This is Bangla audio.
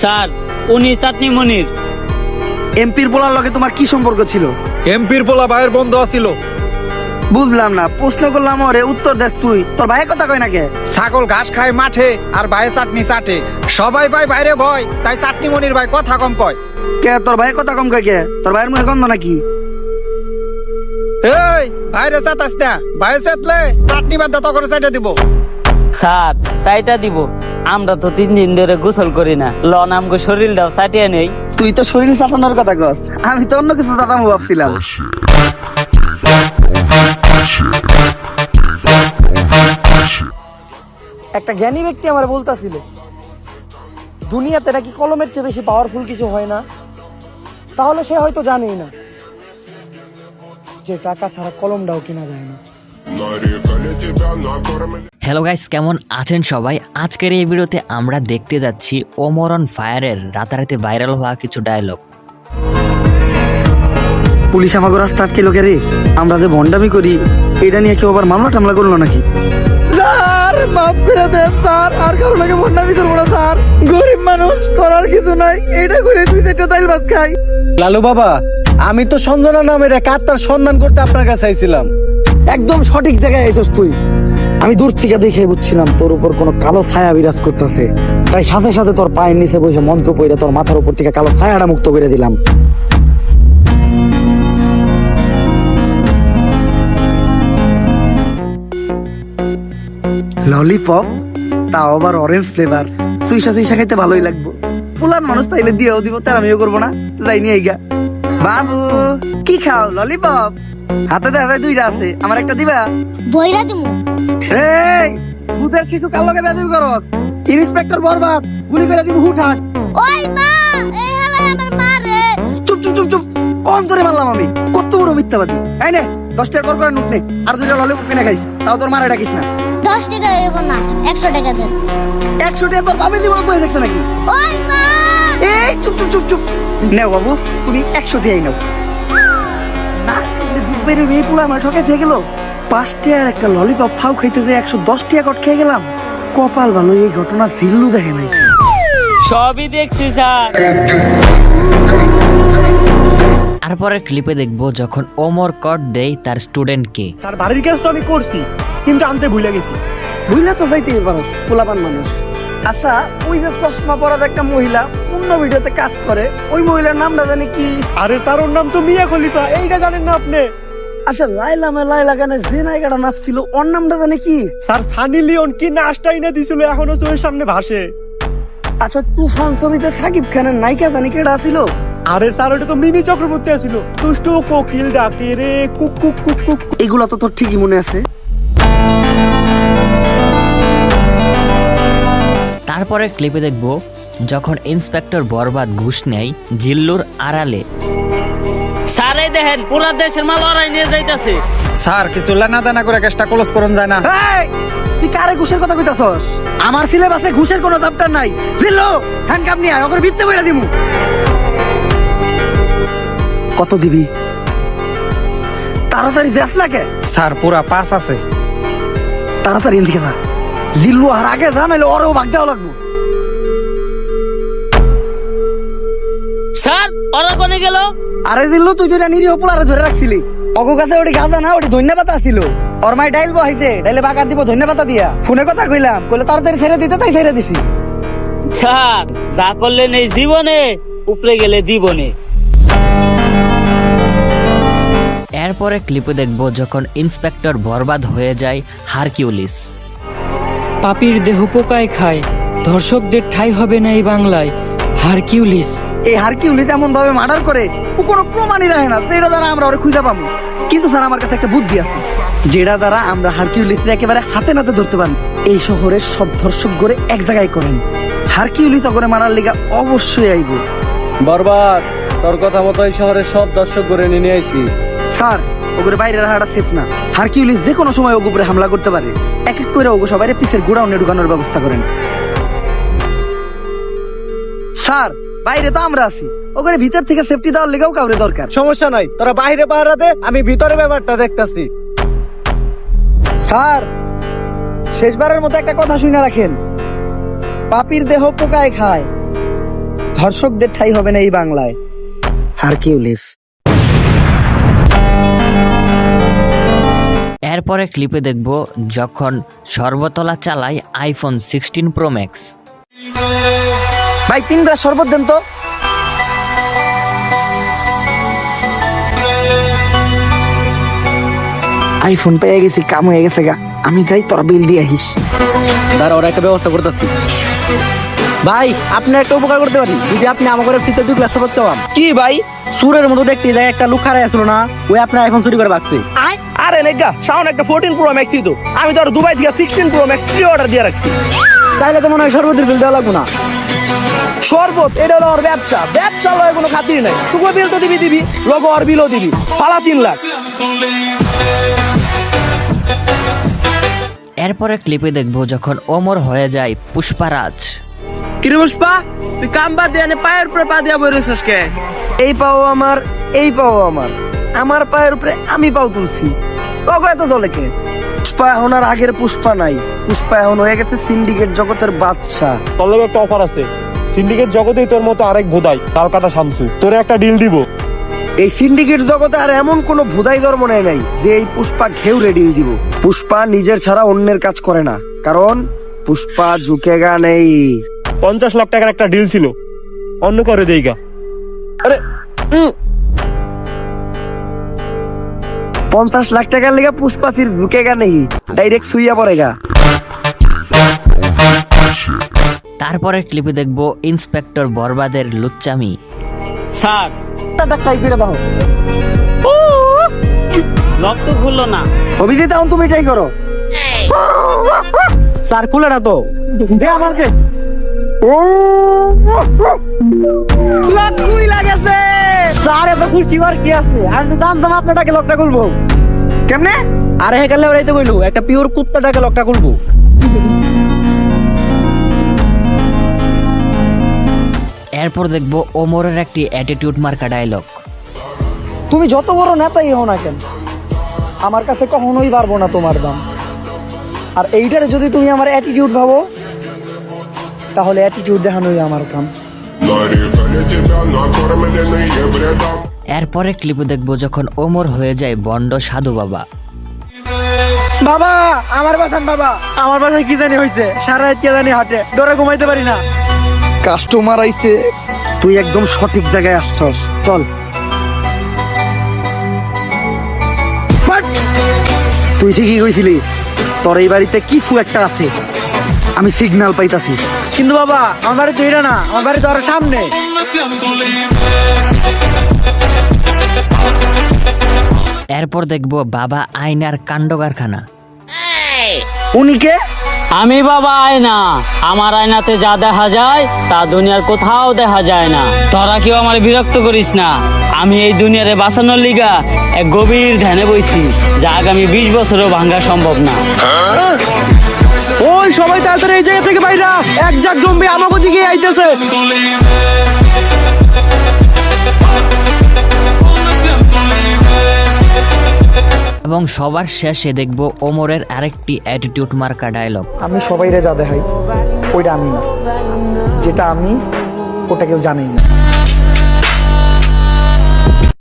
স্যার উনি চাটনি মনির। এমপির পোলার লগে তোমার কি সম্পর্ক ছিল? এমপির পোলা ভাইয়ের বন্ধু আছিল। বুঝলাম না, প্রশ্ন করলাম ওরে উত্তর দেখ তুই। তোর ভাইয়ের কথা কয় না কে? ছাগল ঘাস খায় মাঠে আর ভাই চাটনি চাটে। সবাই ভাই বাইরে ভয়, তাই চাটনি মনির ভাই কথা কম কয়। কে তোর ভাইয়ের কথা কম কয় কে? তোর ভাইয়ের মুখে গন্ধ নাকি? এই ভাইরে চাটাস না, ভাই চাটলে চাটনি বাদ তত করে চাইটা দিব। স্যার চাইটা দিব, আমরা তো 3 দিন ধরে গোসল করি না, লন আমগো শরীরটাও চাটিয়ে নেই। তুই তো শরীর চাটানোর কথা কস, আমি তো অন্য কিছু চাটামো ভাবছিলাম। একটা জ্ঞানী ব্যক্তি আমার বলতাছিল, দুনিয়াতে নাকি কলমের চেয়ে বেশি পাওয়ারফুল কিছু হয় না। তাহলে সে হয়তো জানেই না যে টাকা ছাড়া কলমটাও কেনা যায় না। হ্যালো গাইস, কেমন আছেন সবাই? আজকের এই ভিডিওতে আমরা দেখতে যাচ্ছি ওমর অন ফায়ারের রাতারাতি ভাইরাল হওয়া কিছু ডায়লগ। পুলিশ আমাকে রাস্তা আটকে লোকে রে, আমরা যে ভন্ডামি করি এটা নিয়ে কেউ আবার মামলা টামলা করলো নাকি? স্যার মাফ করে দেন স্যার, আর কারো লাগে ভন্ডামি করবো না স্যার। গরিব মানুষ, করার কিছু নাই, এটা করে 2-4টা তাইল ভাত খাই। লালু বাবা, আমি তো সঞ্জনা নামের এক আত্মার সন্ধান করতে আপনার কাছে আইছিলাম। একদম সঠিক জায়গায় আইছস তুই। আমি দূর থেকে দেখে বুঝছিলাম তোর উপর কোনো কালো ছায়া বিরাজ করতেছে, তাই সাথে সাথে তোর পায়ের নিচে বসে মন্ত্র পড়ে তোর মাথার উপর থেকে কালো ছায়াটা মুক্ত করে দিলাম। ললিপপ, তাও আবার অরেঞ্জ ফ্লেভার, সুইসা সুইসা খাইতে ভালোই লাগবো। পুলান মানুষ তাইলে দিয়েও দিব, তার আমিও করবো না, যাই নিয়ে গা। বাবু কি খাও? ললিপপ হাতে দেখা 2টা আছে, আমার একটা দিবা? বইরা দিমু। এই দুধের শিশু কাল লগে বেদবি করো। ইন্সপেক্টর বরবাদ, গুলি করে দিব হুটহাট। ওই মা, এই হালাই আমার মা রে। চুপ চুপ চুপ চুপ, কোন ধরে মারলাম আমি? কত বড় মিথ্যাবাদী। এই নে 10 টাকা করে নোট নে, আর 2টা ললিপপ কিনে খাইস, তাও তোর মারা ডাকিস না। 10 টাকা দেব না, 100 টাকা দেন। 100 টাকা তোর পাবে দিব করে দেখছ নাকি? ওই মা, এই চুপ চুপ চুপ চুপ, নেও বাবু তুমি 100 টাকাই নাও। না দুধ বেড়ে মেয়ে পুলা আমার ঠকে থেকে গেল। 5 টাকার একটা ললিপপ ফাউ খাইতে যে 110 টাকা কট খেয়ে গেলাম। কপাল ভালো, এই ঘটনা জিল্লু দেখে নাই। সবই দেখছি স্যার। তারপরে ক্লিপে দেখবো যখন ওমর কট দেয় তার স্টুডেন্টকে। তার বাড়ির কাজ তো আমি করছি, কিন্তু আনতে ভুলে গেছি। বুঝলে তো যাইতেই পারো, পোলাপান মানুষ। আচ্ছা ওই যে চশমা পরা একটা মহিলা অন্য ভিডিওতে কাজ করে, ওই মহিলার নামটা জানি কি? আরে স্যার, ওর নাম তো মিয়া খলিফা, এইটা জানেন না আপনি? আচ্ছা লাইলা গানে যে নায়িকাটা নাচছিল ওর নামটা জানি কি? স্যার সানি লিওন কি নাচটাই না দিছিল, এখনো চোখের সামনে ভাসে। আচ্ছা তুফান ছবিতে সাকিব খানের নায়িকা জানি কেডা ছিল? আরে স্যার, ওটা তো মিমি চক্রবর্তী আছিল। দুষ্টু কোকিল ডাকে রে কুক কুক কুক কুক। এগুলা তো তোর ঠিকই মনে আছে। তারপরে ক্লিপে দেখবো যখন ইন্সপেক্টর বরবাদ ঘুষ নেয় জিল্লুর আড়ালে। স্যার এই দেখেন পুরা দেশের মাল ওরাই নিয়ে যাইতাছে। স্যার কিছু লেনা দেনা করে কেসটা ক্লোজ করুন যায় না। এই, তুই কারে ঘুষের কথা কইতাছস? আমার সিলেবাসে ঘুষের কোনো চ্যাপ্টার নাই। জিল্লু হ্যান্ডকাপ নিয়ে আয়, ওকে ভিত্তে বইরা দিমু। কত দিবি? তাড়াতাড়ি দেখ না কে? স্যার পুরা 5 আছে। তাড়াতাড়ি এদিকে যা। জিল্লু আর আগে যা, নাহলে ওরেও ভাগ দেওয়া লাগবো। স্যার ওরা কোনে গেল? আরে জিল্লু, তুই তো নিরীহ পোলারে ধরে রাখছিলি। অগো কাছে ওটি গাঁদা না, ওটি ধন্যা পাতা ছিল। ওর মাই ডাইল বহাইছে, ডাইলে বাগার দিব ধন্যা পাতা দিয়া। ফোনে কথা কইলাম, কইলে তাড়াতাড়ি ছেড়ে দিতে, তাই ছেড়ে দিছি। স্যার যা করলেন এই জীবনে, উপরে গেলে দিবনে। এরপরে ক্লিপে দেখবো যখন ইন্সপেক্টর বরবাদ হয়ে যায় হারকিউলিস। পাপীর দেহ পোকায় খায়, ধর্ষকদের ঠাঁই হবে না এই বাংলায়। হারকিউলিস। এই হারকিউলিস এমন ভাবে মার্ডার করে, ও কোনো প্রমাণই রাখে না, যেটা দ্বারা আমরা ওরে খুঁজে পাবো। কিন্তু স্যার আমার কাছে একটা বুদ্ধি আছে, যেটা দ্বারা আমরা হারকিউলিসকে একেবারে হাতে নাতে ধরতে পারি। এই শহরের সব ধর্ষক গড়ে এক জায়গায় করেন, হারকিউলিস ওগরে মারার লিগা অবশ্যই আইব। বরবাদ, তোর কথা মতো এই শহরের সব দর্শক করে নিয়ে আইছি। স্যার ওগরে বাইরে রাখাটা সেফ না, হারকিউলিস যে কোনো সময় ওগো উপরে হামলা করতে পারে। এক এক করে ওগো সবাই পিসের গোডাউনে ঢুকানোর ব্যবস্থা করেন। স্যার বাইরে তো আমরা আছি, ওগরে ভিতর থেকে সেফটি দেওয়ার লেগেও কাউরে দরকার। সমস্যা নাই, তোরা বাইরে পাহারা দে, আমি ভিতরে ব্যাপারটা দেখতাছি। স্যার শেষবারের মতো একটা কথা শুনে রাখেন, পাপীর দেহ পোকায় খায়, ধর্ষকদের ঠাই হবে না এই বাংলায়। হারকিউলিস। এরপরে ক্লিপে দেখব যখন সর্বতলা চালায় আইফোন 16 প্রো ম্যাক্স। ভাই 3 গ্লাস শরবত দেন তো। আইফোন পেয়ে গেছি, কাম হয়ে গেছে গা। আমি যাই, তোরা বিল দিয়ে আহিস। দাঁড়া, ওরা একটা ব্যবস্থা করতেছি। ভাই, আপনি একটা উপকার করতে পারি, যদি আপনি আমাকে ফ্রিতে 2 গ্লাস শরবত খাওয়ান। কি ভাই, সুরের মতো দেখতে যায় একটা লোক খারাপ আসলো না, ওই আপনার আইফোন চুরি করে বাকছে। আরে নেগা, সাউন্ড একটা 14 প্রো ম্যাক্স দিত, আমি তো আর দুবাই থেকে 16 প্রো ম্যাক্স প্রি অর্ডার দিয়ে রাখছি। তাইলে তো মনে হয় শরবতের বিল দেওয়া লাগবে না। শরবত এটা হলো ওর ব্যবসা, ব্যবসা লয় কোনো খাতির নাই। তুই বিল তো দিবি, লোক ওর বিলও দিবি, ফালা 3 লাখ। এরপরে ক্লিপে দেখব যখন ওমর হয়ে যায় পুষ্পারাজ। কিরে পুষ্পা, তুই কাম বাদ দিয়ে পায়ের উপরে পা দিয়া বইরেছিস কে? এই পাও আমার, এই পাও আমার, আমার পায়ের উপরে আমি পাও তুলছি। ওগো এত দলে কে? পুষ্পা এখন আর আগের পুষ্পা নাই। পুষ্পা এখন হয়ে গেছে সিন্ডিকেট জগতের বাদশা। তোর লগে একটা অফার আছে, সিন্ডিকেট জগতেই তোর মতো আরেক ভোদাই কালকাটা শামসু, তোরে একটা ডিল দিব। এই সিন্ডিকেট জগতে আর এমন কোন ভোদাই ধর্ম নাই যে এই পুষ্পা ঘেউরে ডিল দিব। পুষ্পা নিজের ছাড়া অন্যের কাজ করে না, কারণ পুষ্পা ঝুঁকেগা নেই। 50 লাখ টাকার একটা ডিল ছিল, অন্য করে দেইগা। আরে 50 লাখ টাকার লেগে পুষ্পা সির ঝুঁকেগা নেই, ডাইরেক্ট সুইয়া পড়েগা। তারপরে ক্লিপে দেখব ইন্সপেক্টর বরবাদের লুচ্চামি। স্যার লক তো খুললো না। অভিজিৎ এখন তুমি এটাই করো। স্যার খুলে না তো, দে আমার দে। লক খুইলা গেছে। স্যার এত খুশি আর কি আছে, আমি তো জানতাম আপনাটাকে লকটা খুলবো। কেমনে? আরে হে গেলে ওরাই তো কইলো একটা পিওর কুত্তাটাকে লকটা খুলবো। এরপর দেখব ওমরের একটি অ্যাটিটিউড মার্কা ডায়লগ। তুমি যত বড় নেতাই হও না কেন, আমার কাছে কখনোই পারবো না তোমার দাম। আর এইটারে যদি তুমি আমার অ্যাটিটিউড ভাবো, তাহলে অ্যাটিটিউড দেখানোই আমার কাম। এরপরে ক্লিপে দেখব যখন ওমর হয়ে যায় বন্ড সাধু বাবা। বাবা, আমার বাসান বাবা, আমার বাসায় কি জানি হয়েছে, সারা রাত কে জানি হাটে, ডরে ঘুমাইতে পারি না। কাস্টমার আইছে, তুই একদম সঠিক জায়গায় আসছস, চল। তুই ঠিকই কইছিলি, তোর এই বাড়িতে কি ফু একটা আছে, আমি সিগন্যাল পাইতাছি। কিন্তু বাবা, আমার বাড়ি তো এটা না, আমার বাড়ি তো আরো সামনে। এরপর দেখব বাবা আয়নার কাণ্ড কারখানা। উনি কে? আমি বাবা আয়না, আমার আয়নাতে যা দেখা যায় তা দুনিয়ার কোথাও দেখা যায় না। তোরা কেউ আমার বিরক্ত করিস না, আমি এই দুনিয়ারে বাঁচানোর লিগা এক গভীর ধ্যানে বইছি, যা আগামী 20 বছরও ভাঙা সম্ভব না। ওই সবাই তাড়াতাড়ি এই জায়গা থেকে বাইরা, এক জাক জম্বি আমাকে দিকে আইতেছে। এবং সবার শেষে দেখব ওমরের আরেকটি অ্যাটিটিউড মার্কা ডায়লগ। আমি সবাইরে যা দেখাই ওইটা আমি না, যেটা আমি ওটা কেউ জানেই না।